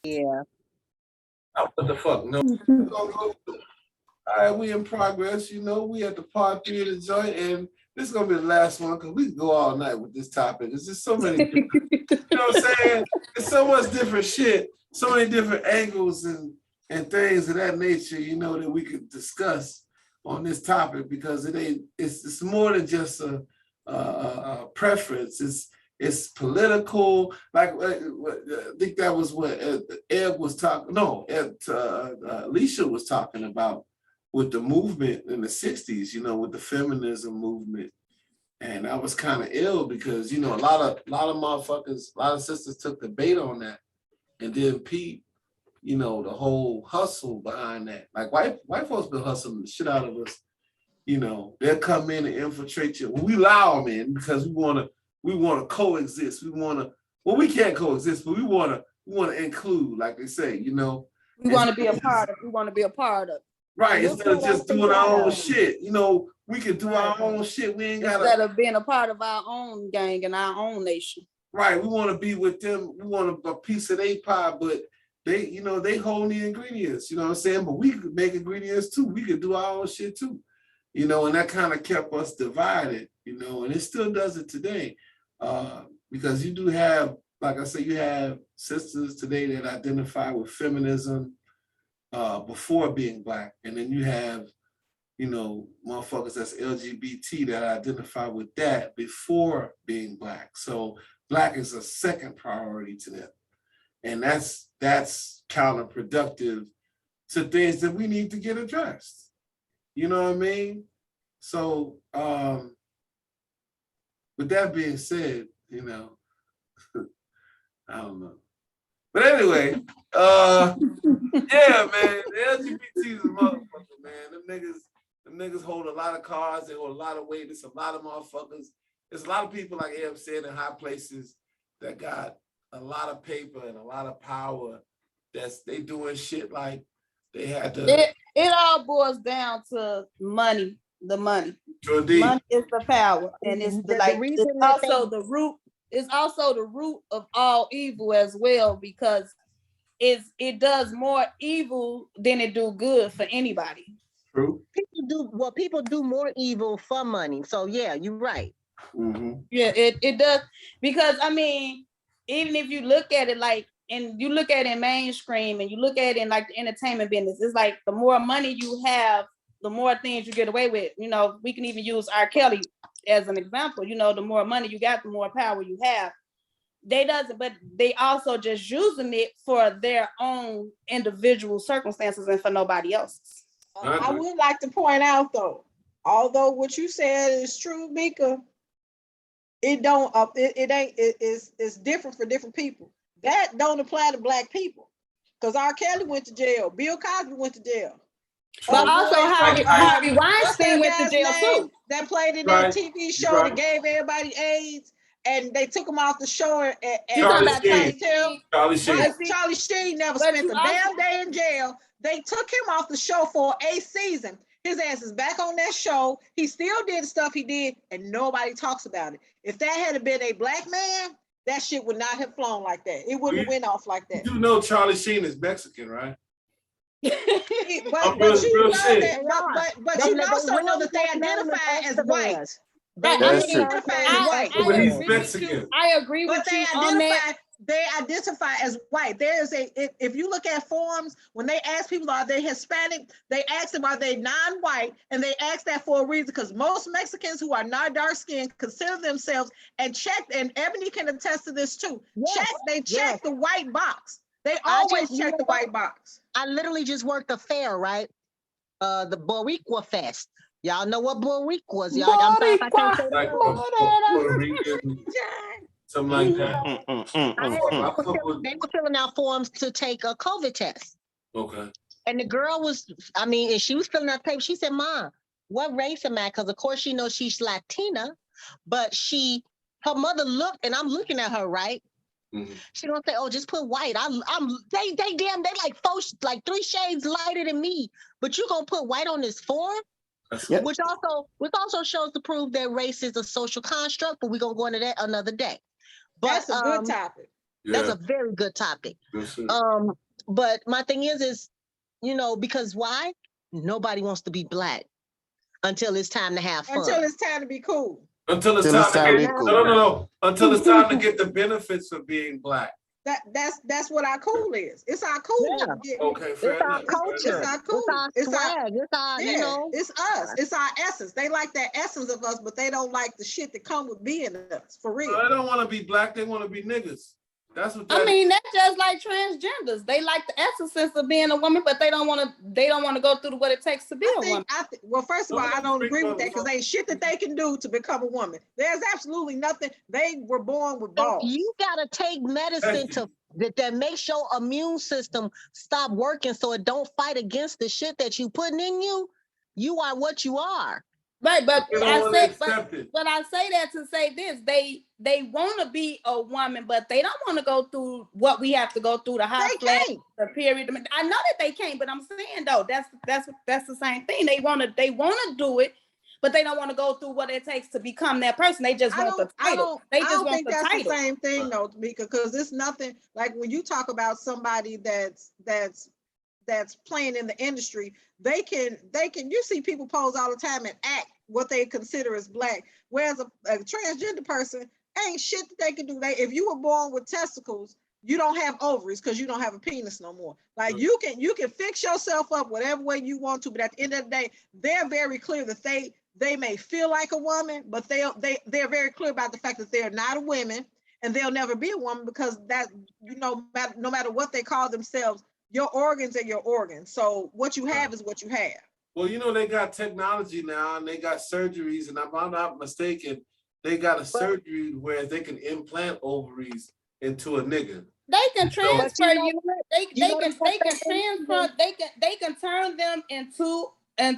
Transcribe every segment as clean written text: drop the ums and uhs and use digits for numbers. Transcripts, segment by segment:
Yeah. Oh, what the fuck? No. All right, we in progress. You know, we at the part 3 of the joint, and this is gonna be the last one because we can go all night with this topic. It's just so many, you know what I'm saying? There's so much different shit, so many different angles and things of that nature, you know, that we could discuss on this topic because it's more than just a preference. It's political. Like I think that was what Ed was talking. No, Alicia was talking about with the movement in the 60s, you know, with the feminism movement. And I was kind of ill because, you know, a lot of motherfuckers, a lot of sisters took the bait on that and then Pete, you know, the whole hustle behind that. Like white folks been hustling the shit out of us. You know, they'll come in and infiltrate you. We allow them in because we want to coexist. We can't coexist, but we want to include, like they say, you know. We want to be a part of. Right, instead of just doing our own shit. You know, we can do our own shit. We ain't got instead of being a part of our own gang and our own nation. Right, we want to be with them. We want a piece of their pie, but they, you know, they hold the ingredients. You know what I'm saying? But we could make ingredients too. We could do our own shit too. You know, and that kind of kept us divided. You know, and it still does it today, because you do have, like I said, you have sisters today that identify with feminism. Before being Black, and then you have, you know, motherfuckers that's LGBT that identify with that before being Black. So Black is a second priority to them, and that's counterproductive to things that we need to get addressed. You know what I mean? So, with that being said, you know, I don't know. But anyway, yeah, man, the LGBT is a motherfucker, man. Them niggas hold a lot of cards, they hold a lot of weight. There's a lot of motherfuckers. There's a lot of people, like Eb said, in high places that got a lot of paper and a lot of power. They doing shit like they had to. It all boils down to money. The money. Indeed. Money is the power, and it's also the root. It's also the root of all evil as well, because it does more evil than it do good for anybody. True. People do more evil for money. So yeah, you're right. Mm-hmm. Yeah, it does, because I mean, even if you look at it like, and you look at it in mainstream, and you look at it in like the entertainment business, it's like the more money you have, the more things you get away with. You know, we can even use R. Kelly as an example. You know, the more money you got, the more power you have. But they also just using it for their own individual circumstances and for nobody else's. I would like to point out though, although what you said is true, Mika, it's different for different people. That don't apply to Black people, because R. Kelly went to jail, Bill Cosby went to jail. But also Harvey Weinstein went to jail too. That played in that TV show that gave everybody AIDS, and they took him off the show. And Charlie Sheen. Charlie Sheen never spent a damn day in jail. They took him off the show for a season. His ass is back on that show. He still did the stuff he did, and nobody talks about it. If that had been a Black man, that shit would not have flown like that. It wouldn't have went off like that. You know Charlie Sheen is Mexican, right? but you also know that they identify as white. That's true. But he's Mexican. I agree with you on that. They identify as white. If you look at forums, when they ask people, are they Hispanic? They ask them, are they non-white? And they ask that for a reason, because most Mexicans who are not dark-skinned consider themselves, and Ebony can attest to this too. Yes. They check the white box. They always check the white box. I literally just worked a fair, right? The Boricua Fest. Y'all know what Boricua was, y'all. I'm sorry if I can't say that. Puerto Rican, something like that. They were filling out forms to take a COVID test. Okay. And the girl and she was filling out paper. She said, "Mom, what race am I?" Because of course she knows she's Latina, but her mother looked, and I'm looking at her, right? Mm-hmm. She don't say, "Oh, just put white." They like 3 shades lighter than me, but you gonna put white on this form? Yep. Which also shows to prove that race is a social construct, but we're gonna go into that another day. But that's a good topic. That's a very good topic. Yes, But my thing is, because why? Nobody wants to be black until it's time to have fun. Until it's time to be cool. Until it's time to get cool. No. Until it's time to get the benefits of being black. That's what our cool is. It's our cool. Yeah. Okay, fair it's enough. our culture. It's our cool. It's our swag. It's us. It's our essence. They like that essence of us, but they don't like the shit that come with being us. For real. They don't want to be black. They want to be niggas. That's what. I mean, that's just like transgenders. They like the essence of being a woman, but they don't want to go through what it takes to be a woman. Well, first of all, I don't agree with that because ain't shit that they can do to become a woman. There's absolutely nothing. They were born with balls. You gotta take medicine that makes your immune system stop working so it don't fight against the shit that you putting in you. You are what you are. Right, but I say that to say this: they want to be a woman, but they don't want to go through what we have to go through, the hot flash, the period. I know that they can't, but I'm saying though, that's the same thing. They want to do it, but they don't want to go through what it takes to become that person. They just want the title. They just want the title. I don't think that's the same thing though, Tamika, because it's nothing like when you talk about somebody that's playing in the industry, they can you see people pose all the time and act what they consider as black, whereas a transgender person ain't shit that they can do. If you were born with testicles, you don't have ovaries because you don't have a penis no more. Like you can fix yourself up whatever way you want to, but at the end of the day, they're very clear that they may feel like a woman, but they're very clear about the fact that they're not a woman and they'll never be a woman because that no matter what they call themselves, your organs are your organs. So what you have is what you have. Well, they got technology now and they got surgeries, and if I'm not mistaken, they got a surgery where they can implant ovaries into a nigga. They can transfer you. They can turn them into a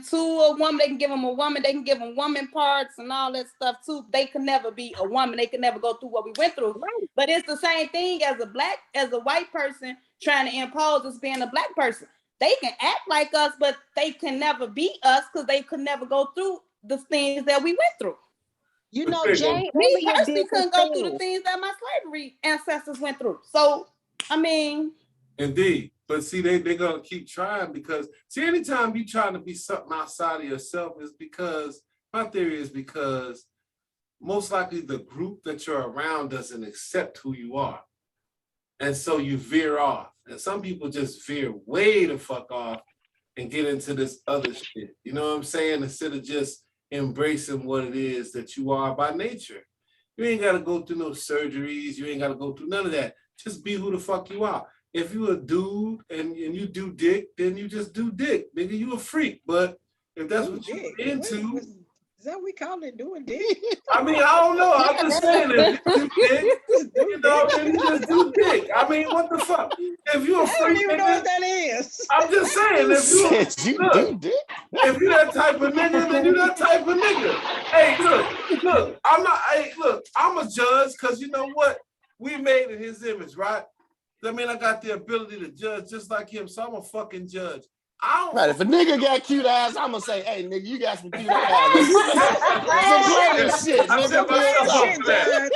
woman. They can give them a woman. They can give them woman parts and all that stuff too. They can never be a woman. They can never go through what we went through. Right. But it's the same thing as a white person trying to impose as being a black person. They can act like us, but they can never be us because they could never go through the things that we went through. Jay, me personally couldn't go through the things that my slavery ancestors went through. So, I mean. Indeed. But see, they're going to keep trying because, anytime you're trying to be something outside of yourself is because, my theory is because most likely the group that you're around doesn't accept who you are. And so you veer off. And some people just veer way the fuck off and get into this other shit. You know what I'm saying? Instead of just embracing what it is that you are by nature. You ain't got to go through no surgeries. You ain't got to go through none of that. Just be who the fuck you are. If you a dude and you do dick, then you just do dick. Nigga, you a freak. But if that's what you're into... Is that what we call it, doing dick? I mean, I don't know. I'm just saying, if you do dick, then you just do dick. I mean, what the fuck? If you're a freak, I don't even know what that is. I'm just saying, if you do dick, if you're that type of nigga, then you're that type of nigga. Hey, look, I'm a judge because you know what? We made in his image, right? I mean, I got the ability to judge just like him, so I'm a fucking judge. Right, if a nigga got cute eyes, I'm gonna say, hey, nigga, you got some cute eyes. Some player shit, I set myself up for that.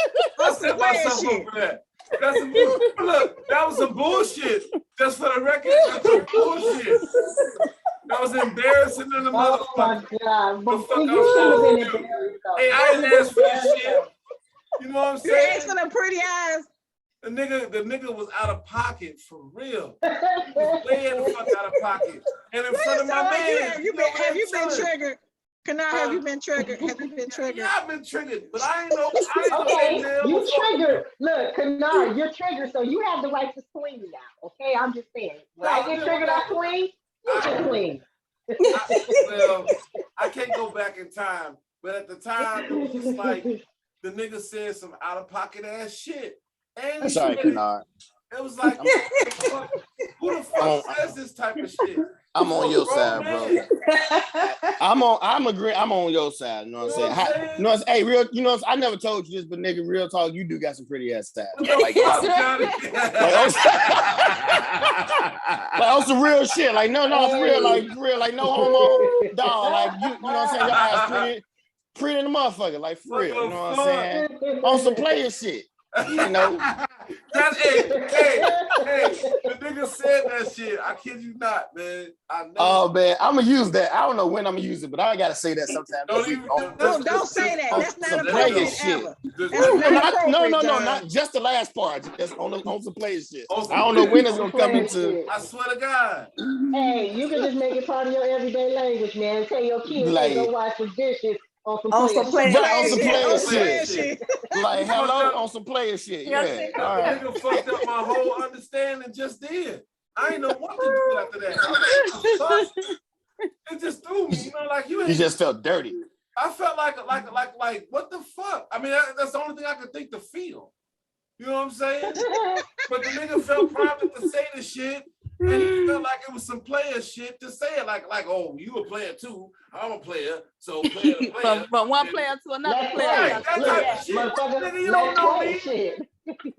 That's some bullshit. Look, that was some bullshit. Just for the record, that's some bullshit. That was embarrassing in the motherfucker. Oh my God. The fuck I was doing. Hey, I didn't ask for this shit. You know what I'm saying? You asked for the pretty eyes. The nigga was out of pocket for real. He was way the fuck out of pocket. And in front of my man. Have you been triggered? Have you been triggered? Have you been triggered? Yeah, I've been triggered, but I ain't know. Okay, you triggered. Look, Kanar, you're triggered, so you have the right to swing now. Okay, I'm just saying. When I get triggered, I swing. You can swing. Well, I can't go back in time, but at the time, it was just like the nigga said some out of pocket ass shit. And that's all right, Kanar. It was like, who the fuck says this type of shit? I'm on your side, bro. I'm on your side. You know what I'm saying? Hey, real. You know, I never told you this, but nigga, real talk, you do got some pretty ass stats. Like on some real shit. Like no, for real, like no homo, dog. Like you know what I'm saying? Your ass pretty in the motherfucker. Like for real, you know what I'm saying? On some player shit. You know. That's hey, the nigga said that shit. I kid you not, man. I know. Oh man, I'm gonna use that. I don't know when I'm gonna use it, but I gotta say that sometime. Don't say that. That's not appropriate ever. No, not just the last part. Just on some player shit. I don't know when it's gonna come into. I swear to God. Hey, you can just make it part of your everyday language, man. Tell your kids to go wash some dishes on some player shit. Like hello on some player shit. Yeah. All right. Nigga fucked up my whole understanding just then. I ain't know what to do after that. It just threw me, you know, like you just felt dirty. I felt like what the fuck? I mean, that's the only thing I could think to feel. You know what I'm saying? But the nigga felt private to say the shit, and he felt like it was some player shit to say it. Like, oh, you a player too. I'm a player, so player to player. From one player to another player. Right, that type of shit. Nigga, you don't know me.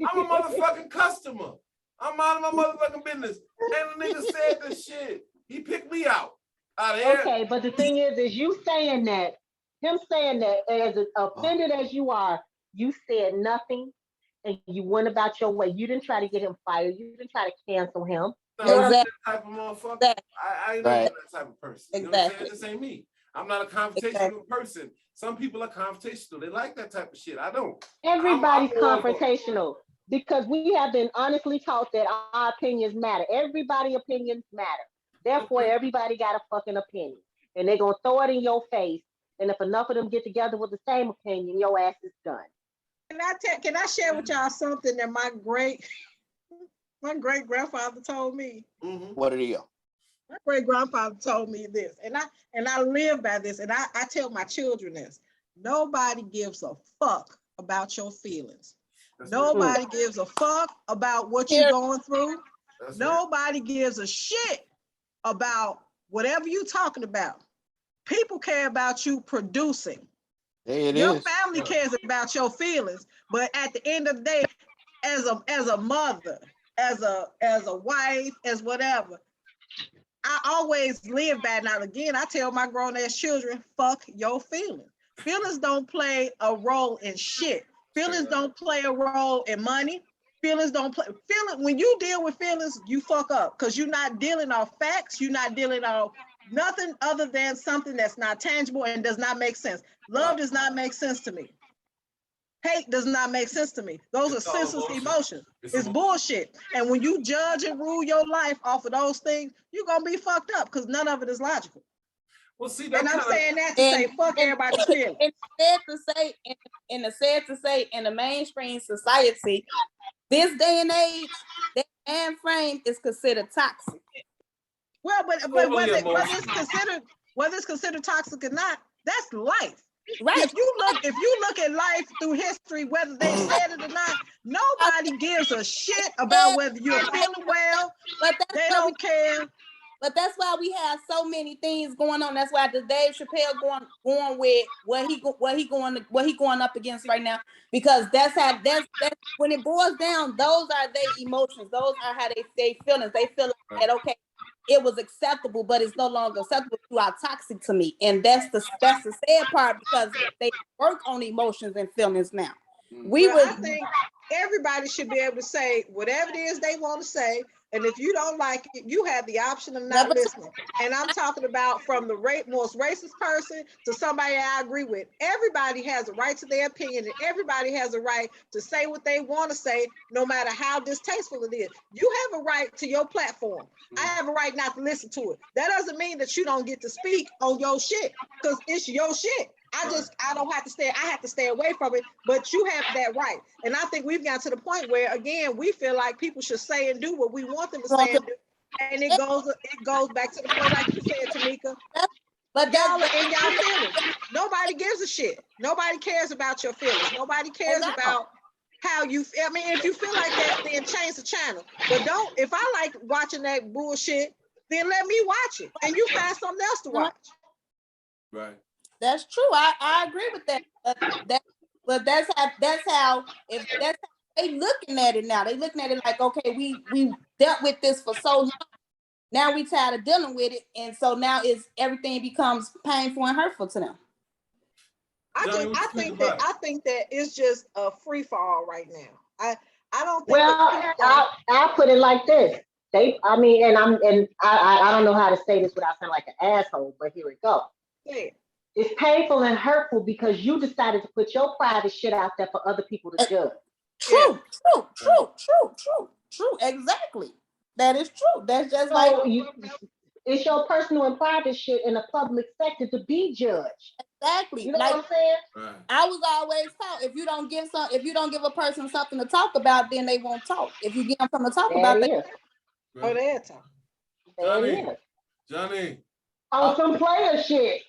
I'm a motherfucking customer. I'm minding my motherfucking business. And the nigga said this shit. He picked me out of here. Okay, but the thing is you saying that, him saying that, as offended as you are, you said nothing and you went about your way. You didn't try to get him fired. You didn't try to cancel him. No, I'm that type of motherfucker. I ain't that type of person. You know what I'm saying? This ain't me. I'm not a confrontational person. Some people are confrontational. They like that type of shit. I don't. Everybody's confrontational. Because we have been honestly taught that our opinions matter. Everybody's opinions matter. Therefore, everybody got a fucking opinion. And they're going to throw it in your face. And if enough of them get together with the same opinion, your ass is done. Can I share with y'all something that my great grandfather told me? Mm-hmm. What did he go? My great grandfather told me this. And I live by this. And I tell my children this. Nobody gives a fuck about your feelings. Nobody gives a fuck about what you're going through. Nobody gives a shit about whatever you're talking about. People care about you producing. Your family cares about your feelings, but at the end of the day, as a mother, as a wife, as whatever, I always live by. Now again, I tell my grown ass children, fuck your feelings. Feelings don't play a role in shit. Feelings don't play a role in money. Feelings don't play. When you deal with feelings, you fuck up because you're not dealing off facts. You're not dealing off nothing other than something that's not tangible and does not make sense. Love does not make sense to me. Hate does not make sense to me. Those are senseless emotions. It's bullshit. And when you judge and rule your life off of those things, you're gonna be fucked up because none of it is logical. Well, see, and I'm saying that to say fuck everybody's feelings. It's sad to say in the mainstream society, this day and age, that man frame is considered toxic. Well, but whether it's considered toxic or not, that's life. Right. If you look at life through history, whether they said it or not, nobody gives a shit about whether you're feeling well. But they don't care. But that's why we have so many things going on. That's why the Dave Chappelle going with what he going up against right now. Because that's when it boils down, those are their emotions. Those are how they feelings. They feel like that, okay, it was acceptable, but it's no longer acceptable. You are toxic to me. And that's the sad part because they work on emotions and feelings now. I think everybody should be able to say whatever it is they want to say. And if you don't like it, you have the option of not listening. And I'm talking about from the most racist person to somebody I agree with. Everybody has a right to their opinion, and everybody has a right to say what they want to say, no matter how distasteful it is. You have a right to your platform. I have a right not to listen to it. That doesn't mean that you don't get to speak on your shit, because it's your shit. I don't have to stay. I have to stay away from it, but you have that right. And I think we've got to the point where, again, we feel like people should say and do what we want them to say and do. And it goes back to the point, like you said, Tamika. But y'all are in y'all feelings. Nobody gives a shit. Nobody cares about your feelings. Nobody cares about how you feel. I mean, if you feel like that, then change the channel. But don't. If I like watching that bullshit, then let me watch it, and you find something else to watch. Right. That's true. I agree with that. But that's how they looking at it now. They looking at it like, okay, we dealt with this for so long. Now we tired of dealing with it, and so now everything becomes painful and hurtful to them. I think that it's just a free fall right now. I don't think Well, I'll put it like this. I don't know how to say this without sounding like an asshole, but here it goes. Yeah. It's painful and hurtful because you decided to put your private shit out there for other people to judge. True. Exactly. That is true. That's just it's your personal and private shit in a public sector to be judged. Exactly. You know what I'm saying? Right. I was always taught if you don't give a person something to talk about, then they won't talk. If you give them something to talk about, Right. Oh, that's Johnny. On some player shit.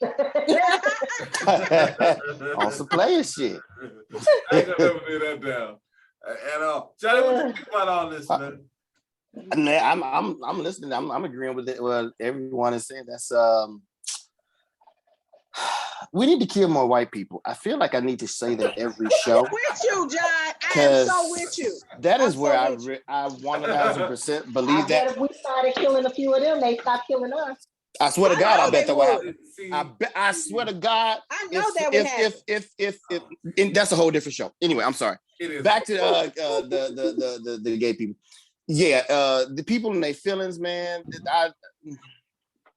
On some player shit. I ain't gonna never do that down at all. Johnny, what you think about all this, man? I'm listening. I'm agreeing with it. Well, everyone is saying that's we need to kill more white people. I feel like I need to say that every show. With you, John. I am so with you. That is where I 1000% believe that. If we started killing a few of them, they stop killing us. I swear to God, I bet that would happen. I swear to God. I know that would happen. If that's a whole different show. Anyway, I'm sorry. Back to the gay people. Yeah, the people in their feelings, man.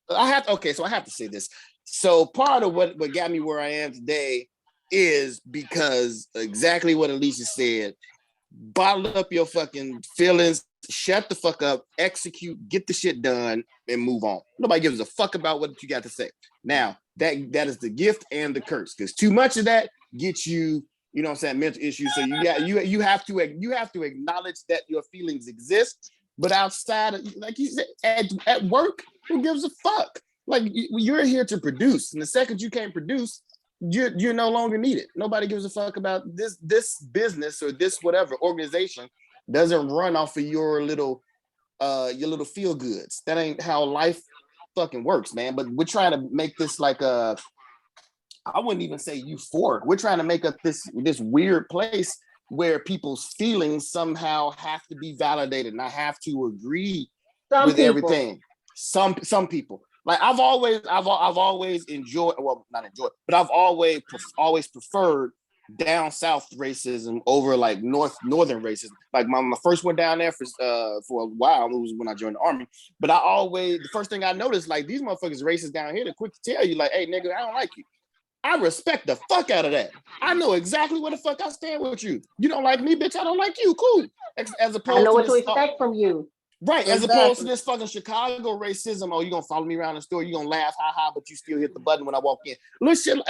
I have to say this. So part of what got me where I am today is because exactly what Alicia said. Bottle up your fucking feelings, shut the fuck up, execute, get the shit done, and move on. Nobody gives a fuck about what you got to say. Now, that is the gift and the curse, because too much of that gets you, you know what I'm saying, mental issues. So you have to acknowledge that your feelings exist, but outside of, like you said, at work, who gives a fuck? Like, you're here to produce, and the second you can't produce, you're no longer needed. Nobody gives a fuck about this business or this whatever organization doesn't run off of your little feel goods. That ain't how life fucking works, man. But we're trying to make this like I wouldn't even say euphoric. We're trying to make up this weird place where people's feelings somehow have to be validated, and I have to agree with everything. Some people. Like I've always enjoyed, well, not enjoyed, but I've always preferred down south racism over like northern racism. Like my first went down there for a while. It was when I joined the army. But the first thing I noticed, like, these motherfuckers racist down here, they're quick to tell you, like, hey nigga, I don't like you. I respect the fuck out of that. I know exactly where the fuck I stand with you. You don't like me, bitch, I don't like you. Cool. As opposed I know what to to expect from you. Right, as opposed to this fucking Chicago racism. Oh, you gonna follow me around the store? You gonna laugh, ha, but you still hit the button when I walk in. Listen,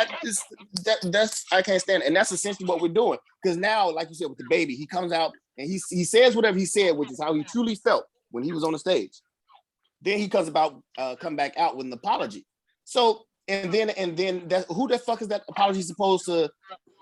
that's I can't stand it, and that's essentially what we're doing. Because now, like you said, with the baby, he comes out and he says whatever he said, which is how he truly felt when he was on the stage. Then he come back out with an apology. So and then who the fuck is that apology supposed to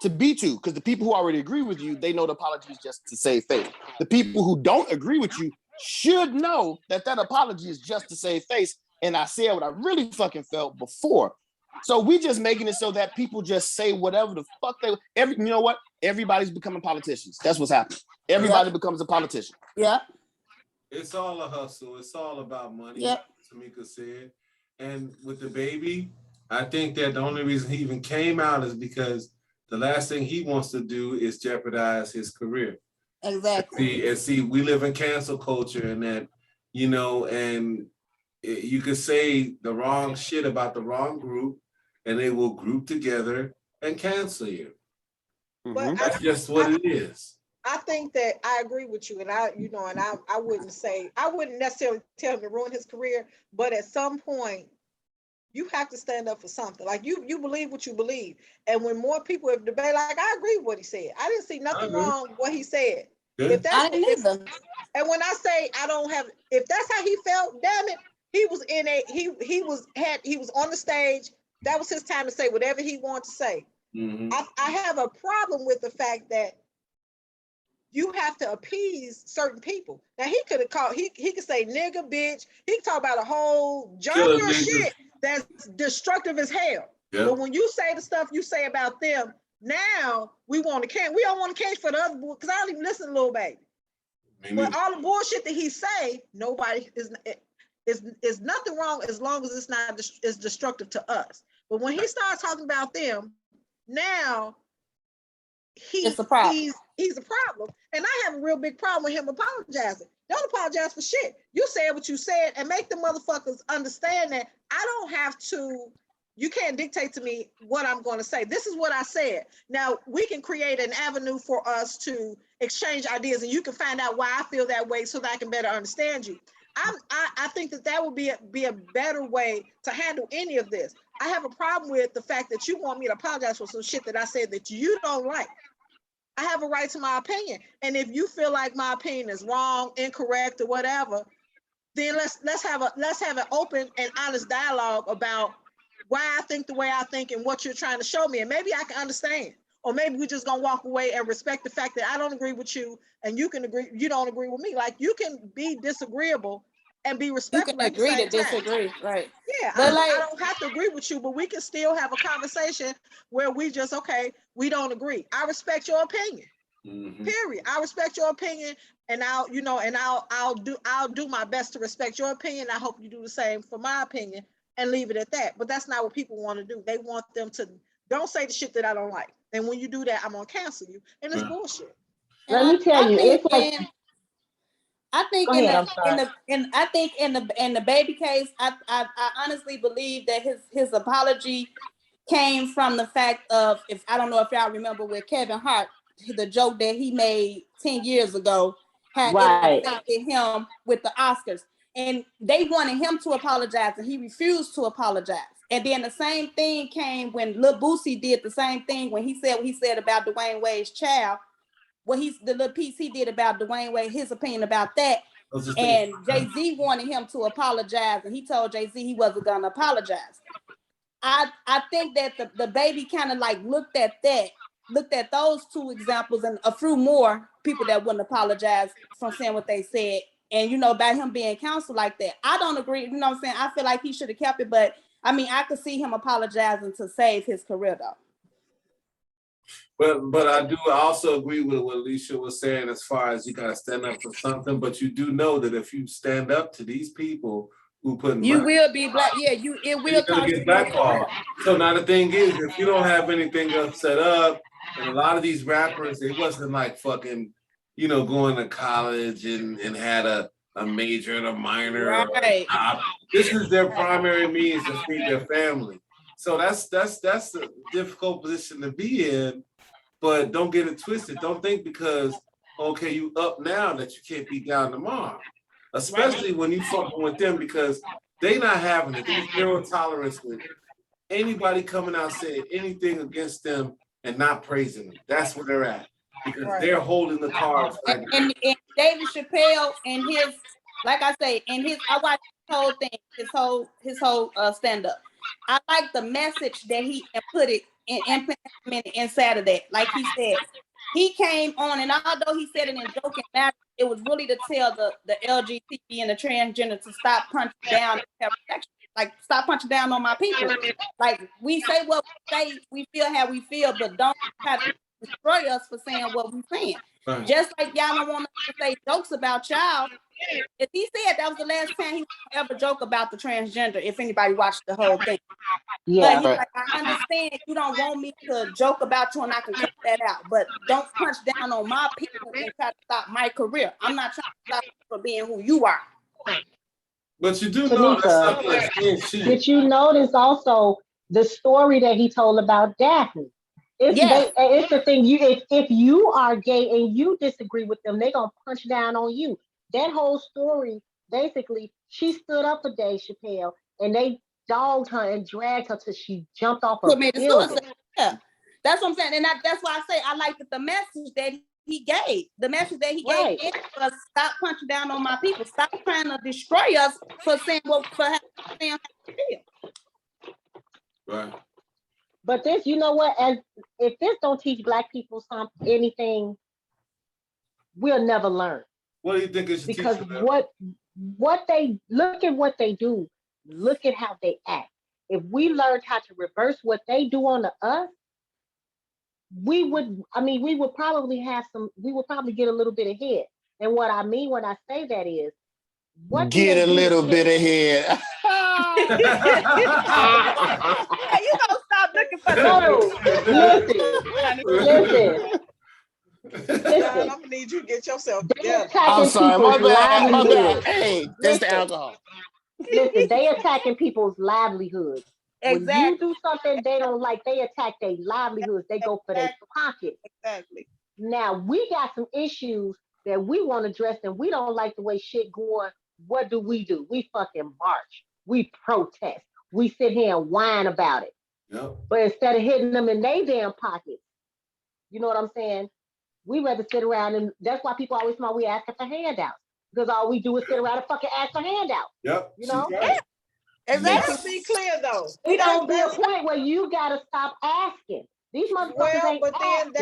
be to? Because the people who already agree with you, they know the apology is just to save face. The people who don't agree with you should know that apology is just to save face. And I said what I really fucking felt before. So we just making it so that people just say whatever the fuck you know what? Everybody's becoming politicians. That's what's happening. Everybody becomes a politician. Yeah. It's all a hustle. It's all about money. Yep. Tamika said. And with the baby, I think that the only reason he even came out is because the last thing he wants to do is jeopardize his career. Exactly. See, we live in cancel culture, and that, you know, and you could say the wrong shit about the wrong group, and they will group together and cancel you. But that's just what it is. I think that I agree with you, and I wouldn't necessarily tell him to ruin his career, but at some point, you have to stand up for something. Like you believe what you believe, and when more people have debated, like I agree with what he said. I didn't see nothing wrong with what he said. Good. I didn't either. And when I say I don't have, if that's how he felt, damn it, he was he was on the stage. That was his time to say whatever he wanted to say. Mm-hmm. I have a problem with the fact that you have to appease certain people. Now he could have called, he could say nigga, bitch. He could talk about a whole genre of shit that's destructive as hell. Yeah. But when you say the stuff you say about them, now we don't want to case for the other boy, because I don't even listen to Lil Baby. But all the bullshit that he say, nobody is nothing wrong as long as it's not it's destructive to us. But when he starts talking about them, now it's a problem. he's a problem. And I have a real big problem with him apologizing. Don't apologize for shit. You said what you said and make the motherfuckers understand that I don't have to, you can't dictate to me what I'm going to say. This is what I said. Now we can create an avenue for us to exchange ideas and you can find out why I feel that way so that I can better understand you. I think that would be a better way to handle any of this. I have a problem with the fact that you want me to apologize for some shit that I said that you don't like. I have a right to my opinion. And if you feel like my opinion is wrong, incorrect, or whatever, then let's have an open and honest dialogue about why I think the way I think and what you're trying to show me. And maybe I can understand. Or maybe we're just gonna walk away and respect the fact that I don't agree with you and you don't agree with me. Like you can be disagreeable and be respectful. You can agree to disagree, right? Yeah, I don't have to agree with you, but we can still have a conversation where we just, okay, we don't agree. I respect your opinion. Period. I respect your opinion, and I'll do my best to respect your opinion. I hope you do the same for my opinion, and leave it at that. But that's not what people want to do. They want them to don't say the shit that I don't like. And when you do that, I'm gonna cancel you, and it's bullshit. Let me tell you, it's like. I think in the baby case, I honestly believe that his apology came from the fact of, if I don't know if y'all remember with Kevin Hart, the joke that he made 10 years ago had it affected him with the Oscars, and they wanted him to apologize, and he refused to apologize. And then the same thing came when Lil Boosie did the same thing when he said what he said about Dwayne Wade's child. The little piece he did about Dwayne Wade, his opinion about that. And Jay-Z wanted him to apologize, and he told Jay-Z he wasn't gonna apologize. I think that the baby kind of like looked at those two examples and a few more people that wouldn't apologize from saying what they said. And about him being counseled like that. I don't agree, you know what I'm saying? I feel like he should have kept it, but I mean I could see him apologizing to save his career though. But I do also agree with what Alicia was saying as far as you gotta stand up for something, but you do know that if you stand up to these people who put you will be black, it will cost you blackballed. So now the thing is, if you don't have anything else set up, and a lot of these rappers, it wasn't like fucking, going to college and had a major and a minor. Right. This is their primary means to feed their family. So that's a difficult position to be in. But don't get it twisted. Don't think because, okay, you up now that you can't be down tomorrow. Especially when you fucking with them because they not having it. There's zero tolerance with anybody coming out saying anything against them and not praising them. That's where they're at. Because they're holding the cards. And David Chappelle and his, like I say, I watched his whole thing, his whole stand-up. I like the message that he put it implemented inside of that. Like he said, he came on, and although he said it in joking manner, it was really to tell the LGBT and the transgender to stop punching down, like stop punching down on my people. Like we say what we say, we feel how we feel, but don't try to destroy us for saying what we're saying. Right. Just like y'all don't want us to say jokes about y'all. If he said that was the last time he ever joke about the transgender, if anybody watched the whole thing. Yeah. But like, I understand you don't want me to joke about you and I can cut that out, but don't punch down on my people and try to stop my career. I'm not trying to stop you from being who you are. But you do know that's not did you notice also the story that he told about Daphne? It's the thing. If you are gay and you disagree with them, they're gonna punch down on you. That whole story, basically, she stood up for Dave Chappelle, and they dogged her and dragged her till she jumped off a building. Yeah, that's what I'm saying, and that's why I say I like the message that he gave. The message that he gave was stop punching down on my people. Stop trying to destroy us for saying what for saying how we feel. Right. But this, you know what? As if this don't teach Black people anything, we'll never learn. What do you think is because what they look at what they do, look at how they act. If we learned how to reverse what they do on us, we would probably get a little bit ahead. And what I mean when I say that is get a little bit ahead. You gonna stop looking for listen. I'm gonna need you to get yourself together. I'm sorry, my bad. My livelihood. bad. Hey, that's the alcohol. Listen, they attacking people's livelihoods. When you Exactly. do something they don't like, they attack their livelihoods. They go for their pockets. Exactly. Now we got some issues that we want to address, and we don't like the way shit going. What do? We fucking march. We protest. We sit here and whine about it. Yep. But instead of hitting them in their damn pockets, you know what I'm saying? We rather sit around, and that's why people always know we asking for handouts. Because all we do is sit around and fucking ask for handouts. Yep. You know? Right. Exactly. Let's be clear though. It don't be a point where you gotta stop asking. These motherfuckers Well, ain't but then asking.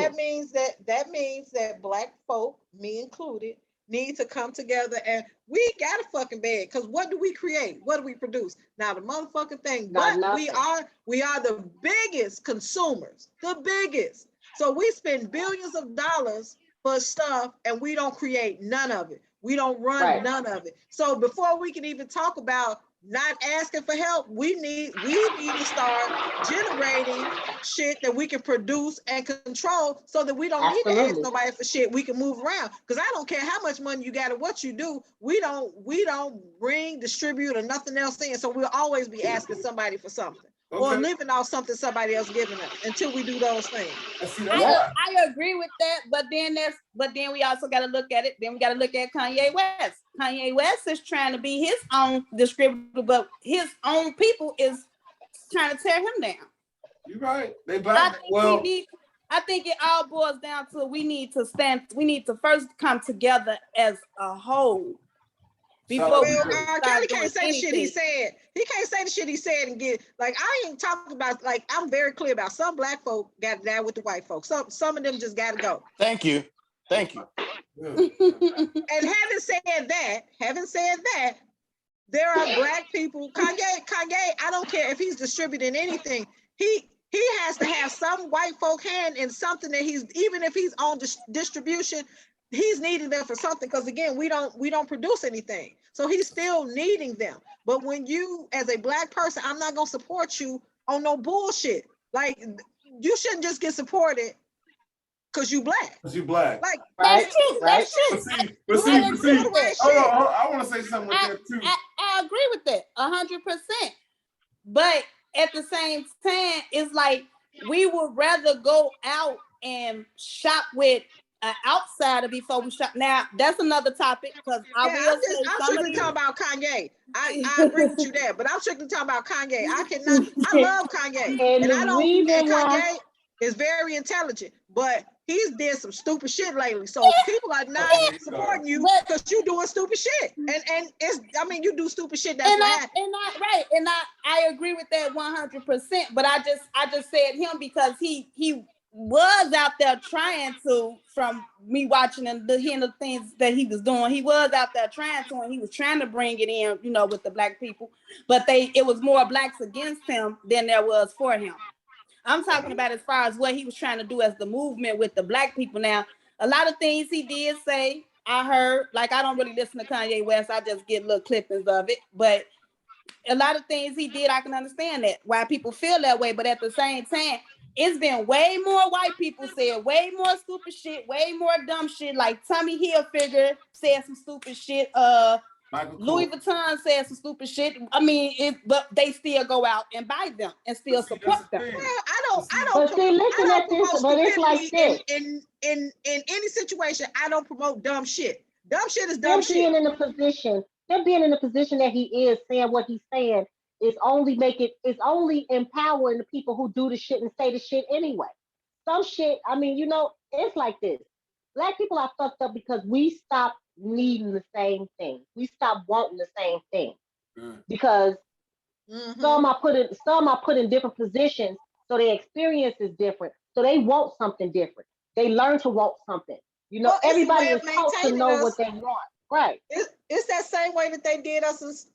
that means that black folk, me included, need to come together and we got a fucking bed. Because what do we create? What do we produce? Now the motherfucking thing, Not but nothing. we are the biggest consumers, the biggest. So we spend billions of dollars for stuff and we don't create none of it. We don't run none of it. So before we can even talk about not asking for help, we need to start generating shit that we can produce and control so that we don't need to ask nobody for shit. We can move around. Because I don't care how much money you got or what you do, we don't bring, distribute, or nothing else in. So we'll always be asking somebody for something. Okay. Or living off something somebody else giving us until we do those things. I agree with that, but then we also got to look at it. Then we got to look at Kanye West. Kanye West is trying to be his own distributor, but his own people is trying to tear him down. You're right. I think it all boils down to we need to first come together as a whole. Before Kelly can't say the shit he said. He can't say the shit he said and get like I ain't talking about like I'm very clear about some black folk got to die with the white folks. Some of them just gotta go. Thank you. And having said that, there are black people. Kanye, I don't care if he's distributing anything. He has to have some white folk hand in something that even if he's on distribution, he's needing them for something. Because again, we don't produce anything. So he's still needing them. But when you, as a black person, I'm not gonna support you on no bullshit. Like you shouldn't just get supported because you black. Because you black. Like that's true. That's true. But see, hold on, I want to say something with that too. I agree with that 100%. But at the same time, it's like we would rather go out and shop with an outsider before we shop. Now that's another topic because I'm strictly talking about Kanye. I agree with you there, but I'm strictly talking about Kanye. I love Kanye, and Kanye is very intelligent, but he's did some stupid shit lately. So people are not supporting you because you doing stupid shit, and you do stupid shit. That's what happened. And I agree with that 100%. But I just said him because he was out there trying to, from me watching and hearing the things that he was doing, he was out there trying to, and he was trying to bring it in, with the black people, but it was more blacks against him than there was for him. I'm talking about as far as what he was trying to do as the movement with the black people. Now, a lot of things he did say, I heard, like I don't really listen to Kanye West, I just get little clippings of it, but a lot of things he did, I can understand that, why people feel that way, but at the same time, it's been way more white people said way more stupid shit, way more dumb shit. Like Tommy Hilfiger said some stupid shit. Louis Vuitton said some stupid shit. But they still go out and buy them and still support them. Well, I don't. But see, listen at this. But it's like this. In any situation, I don't promote dumb shit. Dumb shit is dumb shit. Them being in the position that he is, saying what he's saying, is only empowering the people who do the shit and say the shit anyway. Some shit, it's like this. Black people are fucked up because we stopped needing the same thing. We stopped wanting the same thing. Because some are put in different positions, so their experience is different. So they want something different. They learn to want something. Everybody is taught to know what they want. Right. It's that same way that they did us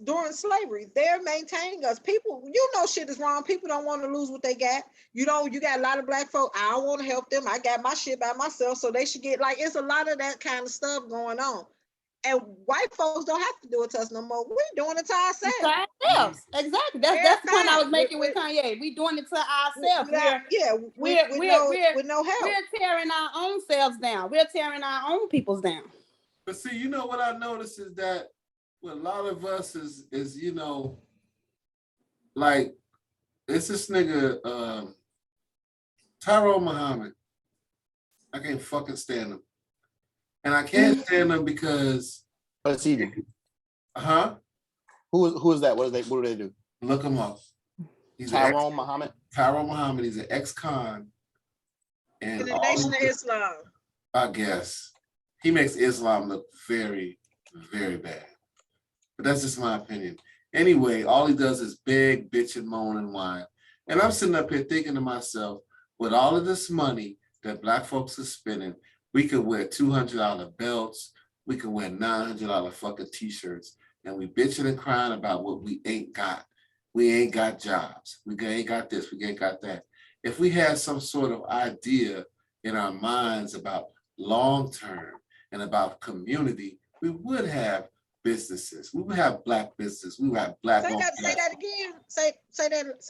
during slavery. They're maintaining us. People, shit is wrong. People don't want to lose what they got. You got a lot of black folk. I don't want to help them. I got my shit by myself, so they should get it's a lot of that kind of stuff going on. And white folks don't have to do it to us no more. We're doing it to ourselves. Exactly. That's the point I was making with Kanye. We doing it to ourselves. With no help. We're tearing our own selves down. We're tearing our own peoples down. But see, you know what I noticed is that with a lot of us is you know, like it's this nigga Tyrone Muhammad. I can't fucking stand him. And I can't stand him because what's he do? Who is that? What do they do? Look him up. He's Tyrone Muhammad. Tyrone Muhammad, he's an ex-con. And the Nation of Islam. I guess. He makes Islam look very, very bad. But that's just my opinion. Anyway, all he does is beg, bitch, and moan and whine. And I'm sitting up here thinking to myself, with all of this money that Black folks are spending, we could wear $200 belts, we could wear $900 fucking t-shirts, and we bitching and crying about what we ain't got. We ain't got jobs. We ain't got this, we ain't got that. If we had some sort of idea in our minds about long-term and about community, we would have businesses. We would have Black business. We would have Black. Say that again. Say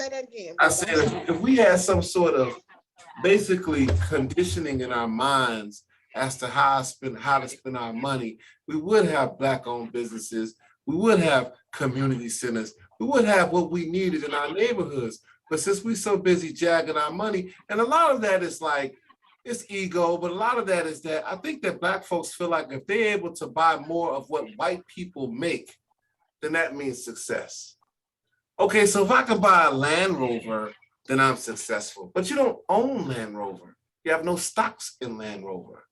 that again. I said if we had some sort of basically conditioning in our minds as to how to spend our money, we would have Black-owned businesses. We would have community centers. We would have what we needed in our neighborhoods. But since we're so busy jagging our money, and a lot of that is like, it's ego, but a lot of that is that I think that Black folks feel like if they're able to buy more of what white people make, then that means success. Okay, so if I can buy a Land Rover, then I'm successful. But you don't own Land Rover. You have no stocks in Land Rover.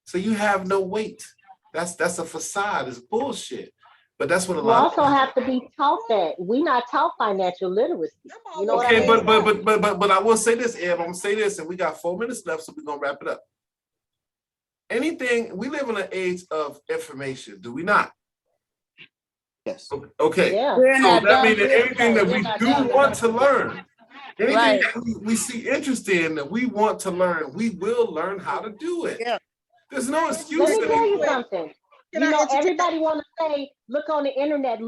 So you have no weight. That's a facade. It's bullshit. But that's what a lot. You also have to be taught that. We're not taught financial literacy. You know okay, what I mean? but I will say this, Eb. I'm gonna say this, and we got 4 minutes left, so we're gonna wrap it up. We live in an age of information, do we not? Yes. Okay. Yeah. So that means that anything that we do want to learn, anything that we see interest in that we want to learn, we will learn how to do it. Yeah. There's no excuse. Let me tell you something. You know, everybody want to say, look on the internet.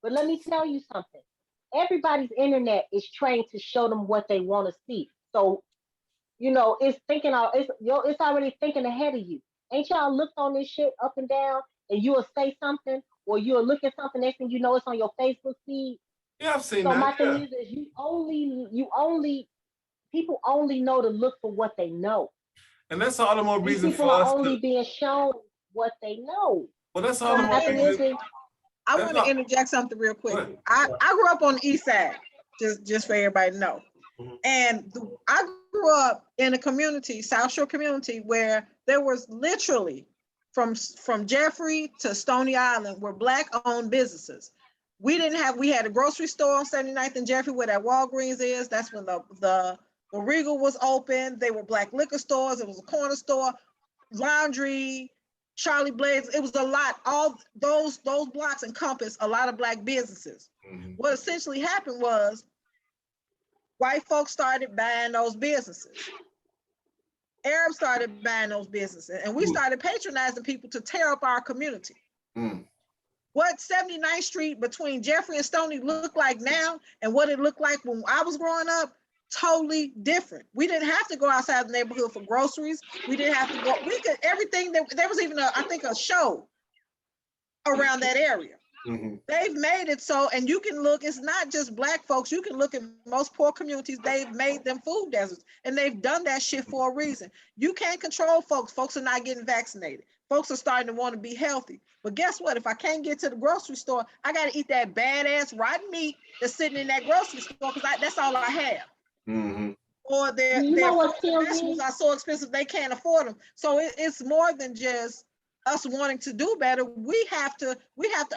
But let me tell you something. Everybody's internet is trained to show them what they want to see. So, it's it's already thinking ahead of you. Ain't y'all looked on this shit up and down, and you'll say something, or you'll look at something, next thing you know, it's on your Facebook feed. Yeah, I've seen that. So my thing is people only know to look for what they know. And that's all the more reason people for us are only being shown what they know. Well, that's all the more reason. I want to interject something real quick. I grew up on the east side, just for everybody to know. Mm-hmm. And I grew up in a community, South Shore community, where there was literally from Jeffrey to Stony Island were Black-owned businesses. We had a grocery store on 79th and Jeffrey where that Walgreens is. That's when the Regal was open. They were Black liquor stores. It was a corner store, laundry, Charlie Blaze. It was a lot. All those blocks encompass a lot of Black businesses. Mm-hmm. What essentially happened was white folks started buying those businesses. Arabs started buying those businesses, and we started patronizing people to tear up our community. Mm. What 79th Street between Jeffrey and Stony looked like now and what it looked like when I was growing up, totally different. We didn't have to go outside the neighborhood for groceries. We didn't have to go. We could everything there was even a show around that area. Mm-hmm. They've made it so, and you can look. It's not just Black folks. You can look at most poor communities. They've made them food deserts, and they've done that shit for a reason. You can't control folks. Folks are not getting vaccinated. Folks are starting to want to be healthy. But guess what? If I can't get to the grocery store, I got to eat that badass rotten meat that's sitting in that grocery store because that's all I have. Mm-hmm. Or their vegetables are so expensive they can't afford them. So it's more than just us wanting to do better. We have to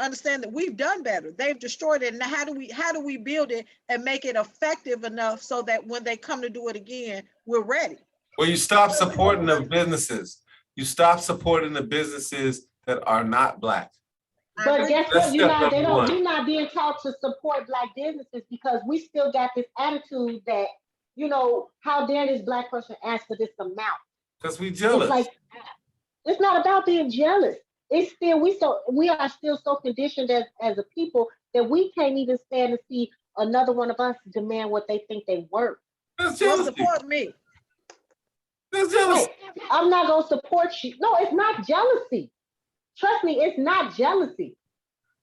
understand that we've done better. They've destroyed it. Now how do we build it and make it effective enough so that when they come to do it again, we're ready? Well, you stop supporting the businesses. You stop supporting the businesses that are not Black. But guess what? You're not being taught to support Black businesses because we still got this attitude that, how dare this Black person ask for this amount? Because we jealous. It's not about being jealous. It's still we are still so conditioned as a people that we can't even stand to see another one of us demand what they think they worth. That's Well, jealousy. support me. That's jealousy. Right. I'm not gonna support you. No, it's not jealousy. Trust me, it's not jealousy.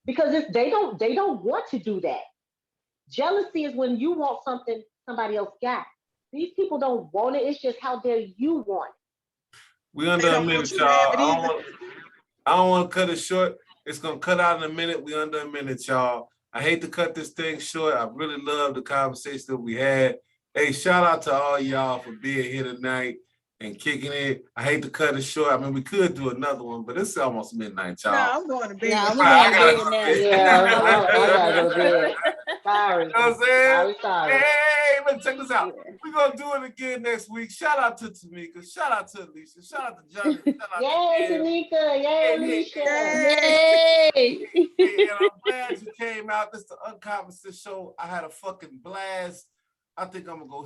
Because they don't want to do that. Jealousy is when you want something somebody else got. These people don't want it. It's just how dare you want it. We under They a don't minute, want you to y'all. have it either. I don't want to cut it short. It's gonna cut out in a minute. We under a minute, y'all. I hate to cut this thing short. I really love the conversation that we had. Hey, shout out to all y'all for being here tonight and kicking it. I hate to cut it short. I mean, we could do another one, but it's almost midnight, y'all. No, I'm going to bed. Nah, we I going gotta to bed now. Yeah, I gotta go to bed. Sorry. You know what I'm saying? Sorry. Hey, but check this out. Yeah. We're gonna do it again next week. Shout out to Tamika. Shout out to Alicia. Shout out to Johnny. Shout out Yay, to Kim. Tanika. Yay, Alicia. Yay! Hey, and I'm glad you came out. This is the UnCommon show. I had a fucking blast. I think I'm gonna go